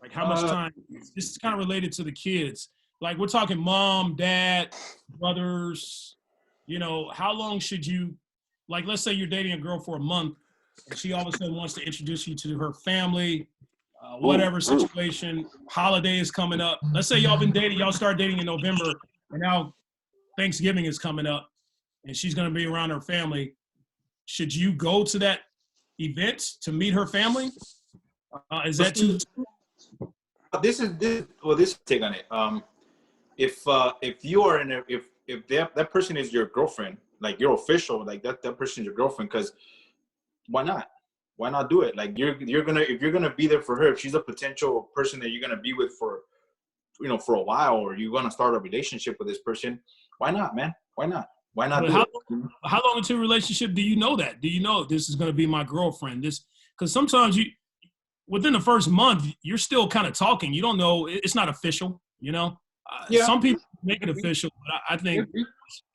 Like how much time? This is kind of related to the kids. Like we're talking mom, dad, brothers. How long should you? Like, let's say you're dating a girl for a month, and she all of a sudden wants to introduce you to her family, whatever situation. Holiday is coming up. Let's say y'all start dating in November, and now Thanksgiving is coming up, and she's going to be around her family. Should you go to that event to meet her family? Is that too? This is take on it. If you are if that person is your girlfriend, like you're official, like that person is your girlfriend, because why not? Why not do it? Like if you're gonna be there for her, if she's a potential person that you're gonna be with for for a while, or you're gonna start a relationship with this person, why not, man? Why not? Why not do it? How long into a relationship do you know that? Do you know this is gonna be my girlfriend? Because sometimes within the first month, you're still kind of talking. You don't know. It's not official, Some people make it official, but I think it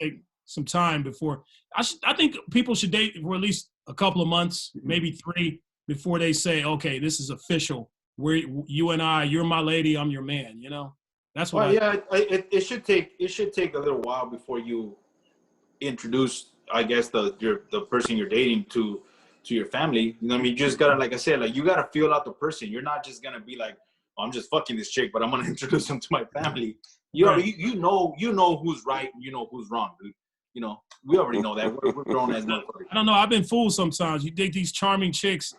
take some time before. I think people should date for at least a couple of months, maybe 3, before they say, okay, this is official. You and I, you're my lady, I'm your man, That's what it should take a little while before you introduce, I guess, the person you're dating to your family. You just gotta, like I said, like you gotta feel out the person. You're not just gonna be like, oh, I'm just fucking this chick, but I'm gonna introduce them to my family. You know who's right, and you know who's wrong, dude. We already know that. We're grown as motherfuckers. I don't know. I've been fooled sometimes. You date these charming chicks,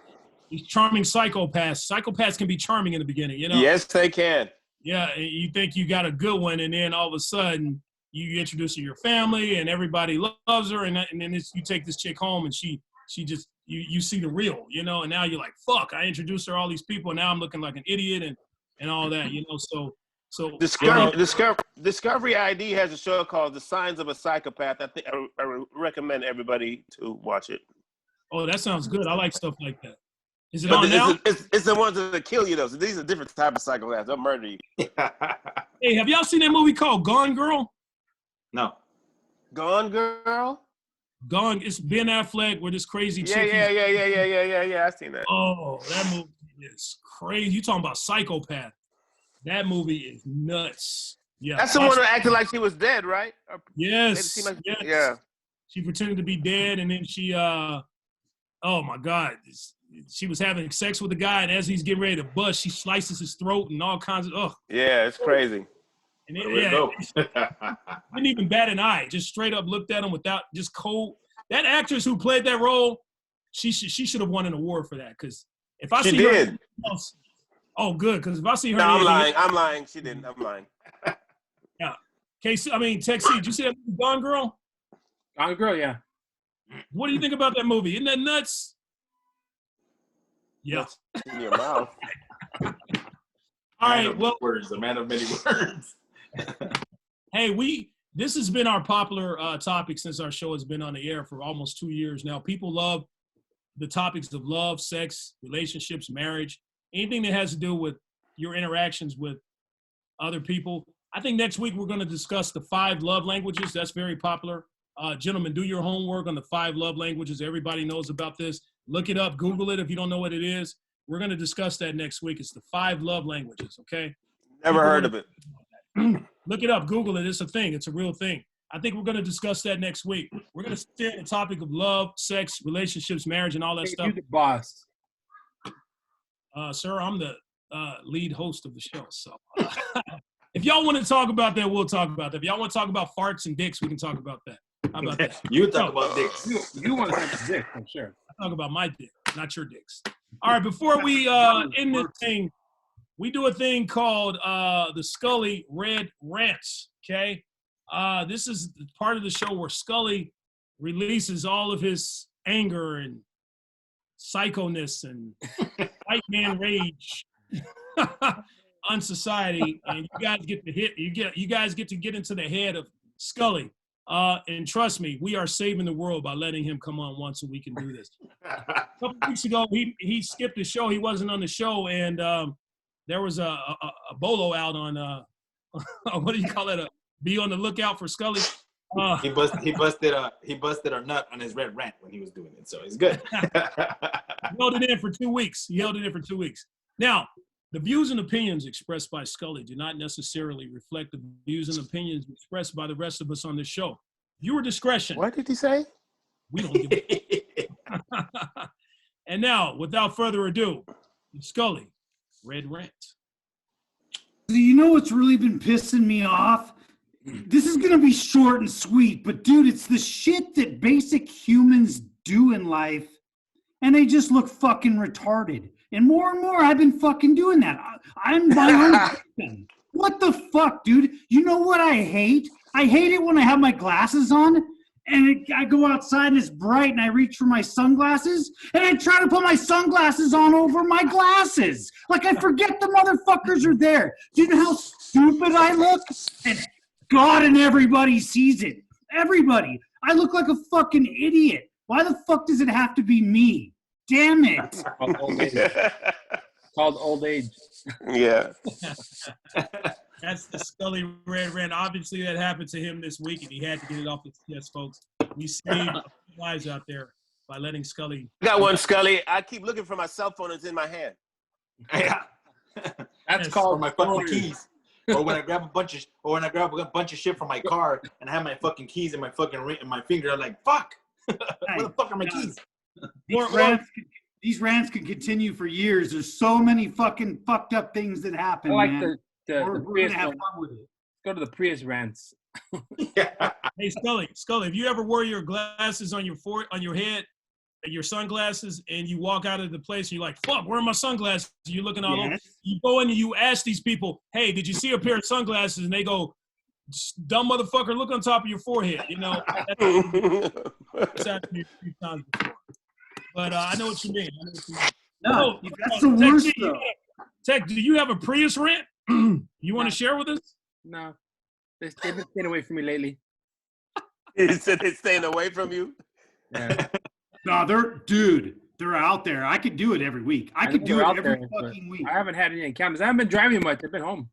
these charming psychopaths. Psychopaths can be charming in the beginning, Yes, they can. Yeah, and you think you got a good one, and then all of a sudden you introduce her to your family, and everybody loves her, and then you take this chick home, and she just you see the real, and now you're like, fuck, I introduced her to all these people, and now I'm looking like an idiot and all that, So Discovery ID has a show called The Signs of a Psychopath. I think I recommend everybody to watch it. Oh, that sounds good. I like stuff like that. Is it on now? It's the ones that kill you, though. So these are different type of psychopaths. They'll murder you. Hey, have y'all seen that movie called Gone Girl? No. Gone Girl? Gone. It's Ben Affleck with this crazy chick. Yeah. I've seen that. Oh, that movie is crazy. You talking about psychopath? That movie is nuts. Yeah, that's the one that acted like she was dead, right? Yes. Yes. Yeah. She pretended to be dead, and then she, oh my God, she was having sex with the guy, and as he's getting ready to bust, she slices his throat and all kinds of. Yeah, it's crazy. And didn't even bat an eye. Just straight up looked at him without just cold. That actress who played that role, she should have won an award for that. Because if I see her else, oh, good. Because if I see her, no, I'm lying. She didn't. I'm lying. Yeah. Tech C, did you see that movie, Gone Girl? Gone Girl, yeah. What do you think about that movie? Isn't that nuts? Yeah. In your mouth. All right. Well, words. A man of many words. Hey, this has been our popular topic since our show has been on the air for almost 2 years now. People love the topics of love, sex, relationships, marriage, anything that has to do with your interactions with other people. I think next week we're going to discuss the 5 love languages. That's very popular. Gentlemen, do your homework on the 5 love languages. Everybody knows about this. Look it up. Google it if you don't know what it is. We're going to discuss that next week. It's the 5 love languages, okay? Never heard of it. Look it up. Google it. It's a thing. It's a real thing. I think we're going to discuss that next week. We're going to stay on the topic of love, sex, relationships, marriage, and all that stuff. You're the boss. Sir, I'm the lead host of the show. So if y'all want to talk about that, we'll talk about that. If y'all want to talk about farts and dicks, we can talk about that. How about that? You talk about dicks. You want to talk about dicks, I'm sure. I talk about my dick, not your dicks. All right, before we end this thing, we do a thing called the Scully Red Rants, okay? This is part of the show where Scully releases all of his anger and psychoness and white man rage on society, and you guys get to you guys get to get into the head of Scully. And trust me, we are saving the world by letting him come on once so we can do this. A couple weeks ago, he skipped the show. He wasn't on the show, and there was a bolo out on what do you call it? Be on the lookout for Scully. He busted a nut on his red rant when he was doing it, so it's good. He held it in for 2 weeks. Now, the views and opinions expressed by Scully do not necessarily reflect the views and opinions expressed by the rest of us on this show. Viewer discretion. What did he say? We don't give a And now, without further ado, Scully, Red Rant. You know what's really been pissing me off? This is going to be short and sweet, but dude, it's the shit that basic humans do in life, and they just look fucking retarded. And more, I've been fucking doing that. I'm my own person. What the fuck, dude? You know what I hate? I hate it when I have my glasses on, and I go outside and it's bright, and I reach for my sunglasses, and I try to put my sunglasses on over my glasses. Like I forget the motherfuckers are there. Do you know how stupid I look? And God and everybody sees it. Everybody. I look like a fucking idiot. Why the fuck does it have to be me? Damn it. Called old age. Yeah. That's the Scully Red Rant. Obviously, that happened to him this week, and he had to get it off his chest, folks. We saved lives out there by letting Scully. Got one, Scully. I keep looking for my cell phone. It's in my hand. Yeah. That's called my fucking keys. Or when I grab a bunch of shit from my car and I have my fucking keys in my fucking ring in my finger, I'm like, fuck. Where the fuck are my keys? These rants can continue for years. There's so many fucking fucked up things that happen, man. The We're gonna have fun with it. Go to the Prius rants. Yeah. Hey, Scully, have you ever wore your glasses on your head, your sunglasses, and you walk out of the place and you're like, fuck, where are my sunglasses? You're looking all over. You go in and you ask these people, hey, did you see a pair of sunglasses? And they go, dumb motherfucker, look on top of your forehead. You know, that's happened to me a few times before. But I know what you mean. No, that's the worst, though. Tech, do you have a Prius rant? You want to share with us? No. They've been staying away from me lately. He said they're staying away from you? Yeah. No, they're out there. I could do it every week. I could do it every fucking week. I haven't had any encounters. I haven't been driving much. I've been home.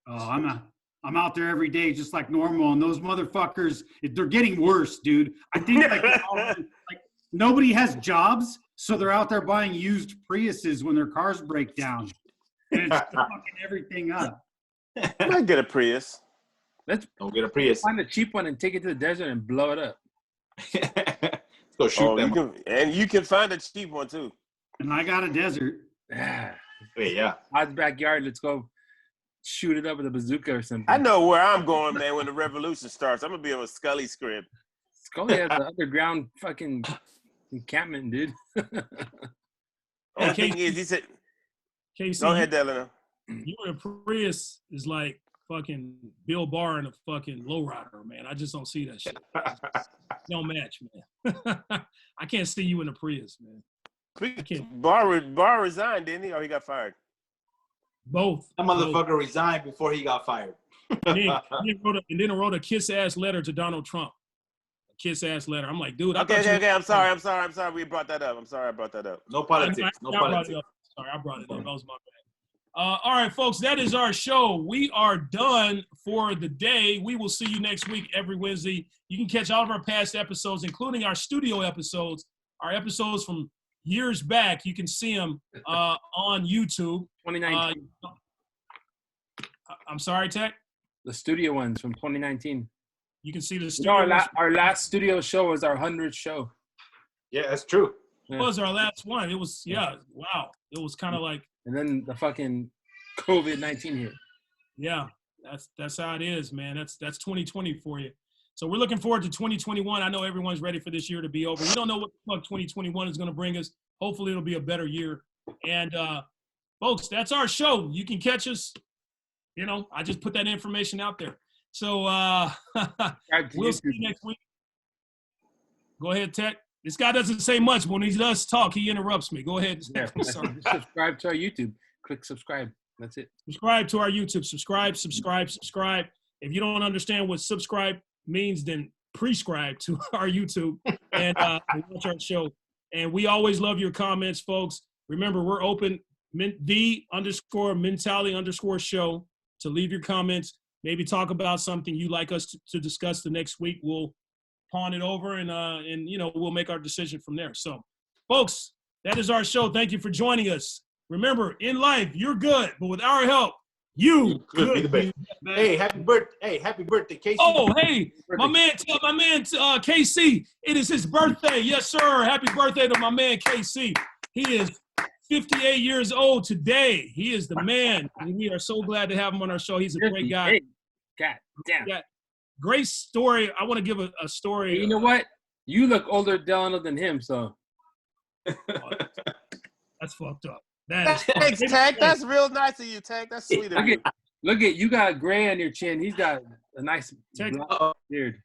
Oh, I'm out there every day just like normal, and those motherfuckers, they're getting worse, dude. I think like nobody has jobs, so they're out there buying used Priuses when their cars break down. And it's fucking everything up. I might get a Prius. Let's get a Prius. Find a cheap one and take it to the desert and blow it up. Let's go shoot them. You can find a cheap one too. And I got a desert. Yeah. Odds backyard. Let's go shoot it up with a bazooka or something. I know where I'm going, man. When the revolution starts, I'm gonna be on Scully's crib. Scully has an underground fucking encampment, dude. Only thing is, he said, Casey, go ahead, Delano. You in a Prius is like fucking Bill Barr in a fucking lowrider, man. I just don't see that shit. No match, man. I can't see you in a Prius, man. Barr resigned, didn't he? Or he got fired? Both. That motherfucker resigned before he got fired. And then wrote a kiss-ass letter to Donald Trump. A kiss-ass letter. I'm like, dude. Okay. I'm sorry. We brought that up. I'm sorry I brought that up. No politics. No politics. Sorry, I brought it up. That was my bad. All right, folks, that is our show. We are done for the day. We will see you next week every Wednesday. You can catch all of our past episodes, including our studio episodes, our episodes from years back. You can see them on YouTube. 2019. I'm sorry, Tech? The studio ones from 2019. You can see the studio. Our last studio show was our 100th show. Yeah, that's true. It was our last one. It was, wow. It was kind of like. And then the fucking COVID-19 hit. Yeah, that's how it is, man. That's 2020 for you. So we're looking forward to 2021. I know everyone's ready for this year to be over. We don't know what the fuck 2021 is going to bring us. Hopefully it'll be a better year. And folks, that's our show. You can catch us. You know, I just put that information out there. So we'll see you next week. Go ahead, Tech. This guy doesn't say much, but when he does talk, he interrupts me. Go ahead. Yeah, just subscribe to our YouTube. Click subscribe. That's it. Subscribe to our YouTube. Subscribe. If you don't understand what subscribe means, then prescribe to our YouTube and watch our show. And we always love your comments, folks. Remember, we're open, _mentality_show to leave your comments. Maybe talk about something you'd like us to discuss the next week. We'll pawn it over and you know, we'll make our decision from there. So, folks, that is our show. Thank you for joining us. Remember, in life, you're good, but with our help, you could be the best. Hey, happy birthday, Casey. Oh, hey, my man, KC. It is his birthday. Yes, sir. Happy birthday to my man, KC. He is 58 years old today. He is the man, and we are so glad to have him on our show. He's a great guy. God damn. Yeah. Great story. I want to give a story. Hey, you know what? You look older, Delano, than him, so. That's fucked up. Thanks, Tag. That's real nice of you, Tag. That's sweet of you. Look at you got gray on your chin. He's got a nice beard.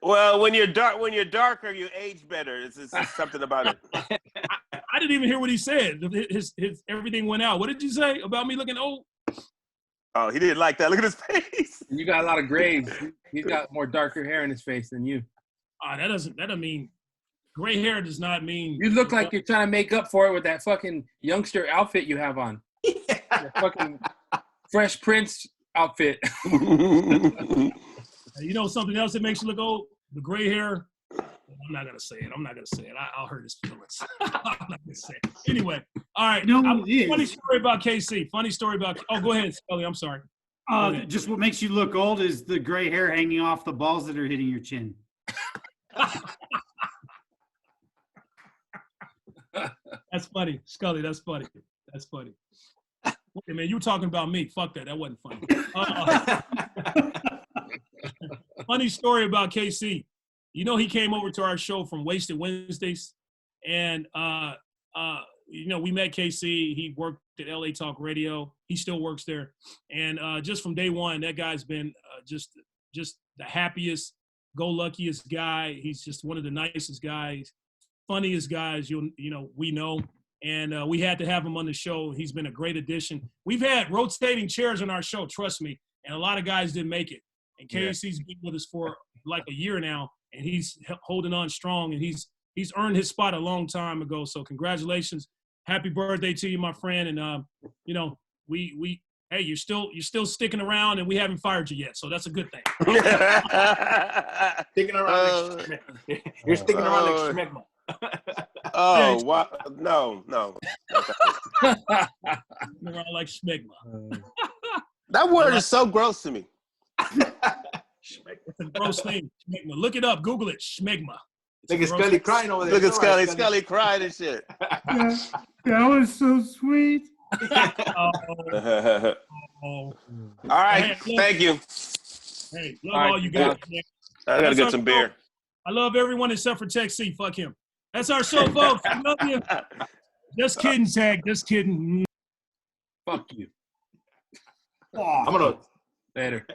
Well, when you're darker, you age better. It's something about it. I didn't even hear what he said. His everything went out. What did you say about me looking old? Oh, he didn't like that. Look at his face. You got a lot of grays. He's got more darker hair in his face than you. That doesn't mean. Gray hair does not mean. You look like you're trying to make up for it with that fucking youngster outfit you have on. Yeah. The fucking Fresh Prince outfit. You know something else that makes you look old? The gray hair. I'm not gonna say it. I'll hurt his feelings. I'm not gonna say it. Anyway, all right. Funny story about KC. Oh, go ahead, Scully. I'm sorry. Just what makes you look old is the gray hair hanging off the balls that are hitting your chin. That's funny, Scully. That's funny. Wait, man, you were talking about me. Fuck that. That wasn't funny. Funny story about KC. You know, he came over to our show from Wasted Wednesdays, and you know, we met KC. He worked at LA Talk Radio. He still works there, and just from day one, that guy's been just the happiest, go luckiest guy. He's just one of the nicest guys, funniest guys we know. And we had to have him on the show. He's been a great addition. We've had rotating chairs on our show, trust me, and a lot of guys didn't make it. And KC's been with us for like a year now, and he's holding on strong, and he's earned his spot a long time ago. So congratulations, happy birthday to you, my friend. And you know, hey, you're still sticking around, and we haven't fired you yet, so that's a good thing. Sticking around, you're sticking around like Schmegma. Oh, wow. No. Like schmegma. That word is so gross to me. It's a gross thing. Schmegma. Look it up. Google it. Schmegma. Look at Scully crying over there. Look at Scully. Scully crying and shit. Yeah, that was so sweet. All right. Thank you. Hey, love all you guys. I gotta get some beer. I love everyone except for Tech C. Fuck him. That's our show, folks. I love you. Just kidding, Tech. Just kidding. Fuck you. I'm gonna Later.